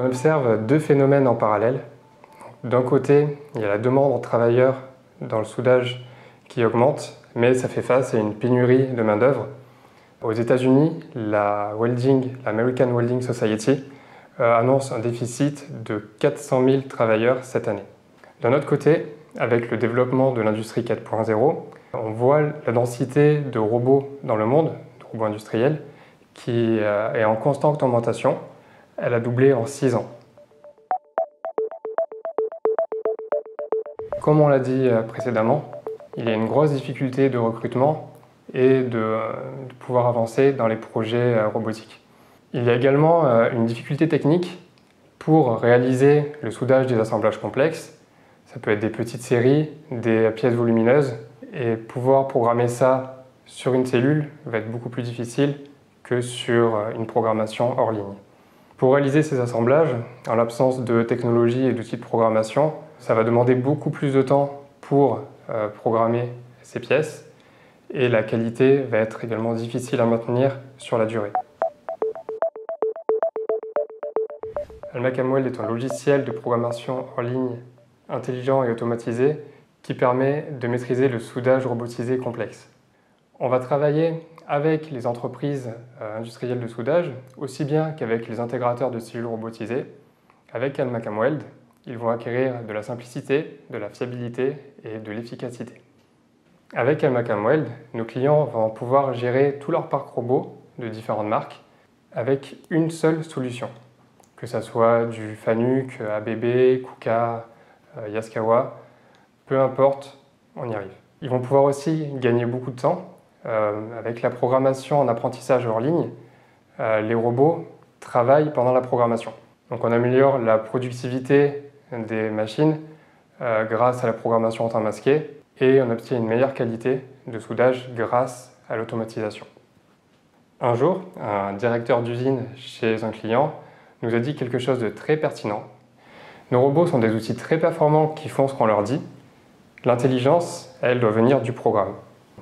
On observe deux phénomènes en parallèle. D'un côté, il y a la demande en travailleurs dans le soudage qui augmente, mais ça fait face à une pénurie de main-d'œuvre. Aux États-Unis, l'American Welding Society annonce un déficit de 400 000 travailleurs cette année. D'un autre côté, avec le développement de l'industrie 4.0, on voit la densité de robots dans le monde, de robots industriels, qui est en constante augmentation. Elle a doublé en 6 ans. Comme on l'a dit précédemment, il y a une grosse difficulté de recrutement et de pouvoir avancer dans les projets robotiques. Il y a également une difficulté technique pour réaliser le soudage des assemblages complexes. Ça peut être des petites séries, des pièces volumineuses, et pouvoir programmer ça sur une cellule va être beaucoup plus difficile que sur une programmation hors ligne. Pour réaliser ces assemblages, en l'absence de technologie et d'outils de programmation, ça va demander beaucoup plus de temps pour programmer ces pièces, et la qualité va être également difficile à maintenir sur la durée. AlmacamWeld est un logiciel de programmation en ligne intelligent et automatisé qui permet de maîtriser le soudage robotisé complexe. On va travailler avec les entreprises industrielles de soudage, aussi bien qu'avec les intégrateurs de cellules robotisées. Avec AlmacamWeld, ils vont acquérir de la simplicité, de la fiabilité et de l'efficacité. Avec AlmacamWeld, nos clients vont pouvoir gérer tout leur parc robot de différentes marques avec une seule solution. Que ce soit du Fanuc, ABB, KUKA, Yaskawa, peu importe, on y arrive. Ils vont pouvoir aussi gagner beaucoup de temps. Avec la programmation en apprentissage hors ligne, les robots travaillent pendant la programmation. Donc on améliore la productivité des machines grâce à la programmation en temps masqué et on obtient une meilleure qualité de soudage grâce à l'automatisation. Un jour, un directeur d'usine chez un client nous a dit quelque chose de très pertinent. Nos robots sont des outils très performants qui font ce qu'on leur dit. L'intelligence, elle, doit venir du programme.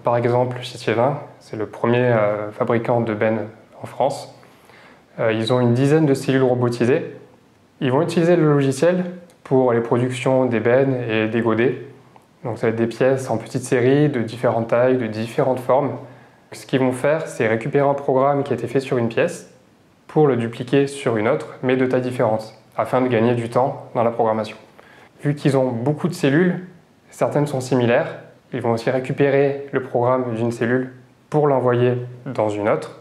Par exemple, chez Thiévin, c'est le premier fabricant de bennes en France. Ils ont une dizaine de cellules robotisées. Ils vont utiliser le logiciel pour les productions des bennes et des godets. Donc ça va être des pièces en petites séries, de différentes tailles, de différentes formes. Ce qu'ils vont faire, c'est récupérer un programme qui a été fait sur une pièce pour le dupliquer sur une autre, mais de taille différente, afin de gagner du temps dans la programmation. Vu qu'ils ont beaucoup de cellules, certaines sont similaires, ils vont aussi récupérer le programme d'une cellule pour l'envoyer dans une autre,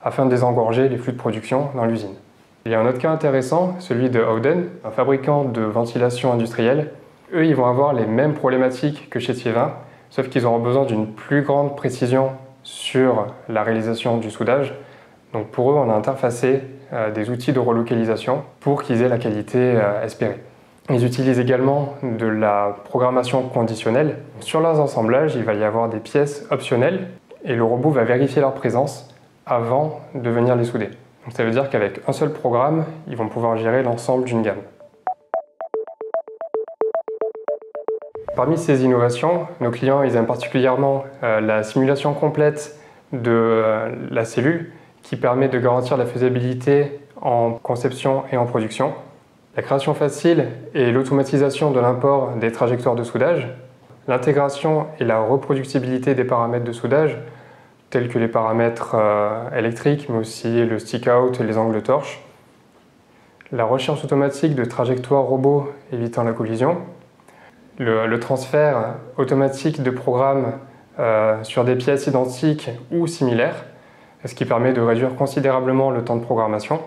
afin de désengorger les flux de production dans l'usine. Il y a un autre cas intéressant, celui de Howden, un fabricant de ventilation industrielle. Eux, ils vont avoir les mêmes problématiques que chez Thiévin, sauf qu'ils auront besoin d'une plus grande précision sur la réalisation du soudage. Donc pour eux, on a interfacé des outils de relocalisation pour qu'ils aient la qualité espérée. Ils utilisent également de la programmation conditionnelle. Sur leurs assemblages, il va y avoir des pièces optionnelles et le robot va vérifier leur présence avant de venir les souder. Donc ça veut dire qu'avec un seul programme, ils vont pouvoir gérer l'ensemble d'une gamme. Parmi ces innovations, nos clients ils aiment particulièrement la simulation complète de la cellule qui permet de garantir la faisabilité en conception et en production, la création facile et l'automatisation de l'import des trajectoires de soudage, l'intégration et la reproductibilité des paramètres de soudage, tels que les paramètres électriques, mais aussi le stick-out et les angles de torche, la recherche automatique de trajectoires robots évitant la collision, le transfert automatique de programmes sur des pièces identiques ou similaires, ce qui permet de réduire considérablement le temps de programmation,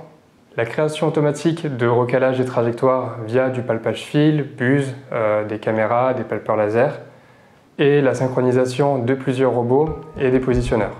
la création automatique de recalage des trajectoires via du palpage fil, buse, des caméras, des palpeurs laser, et la synchronisation de plusieurs robots et des positionneurs.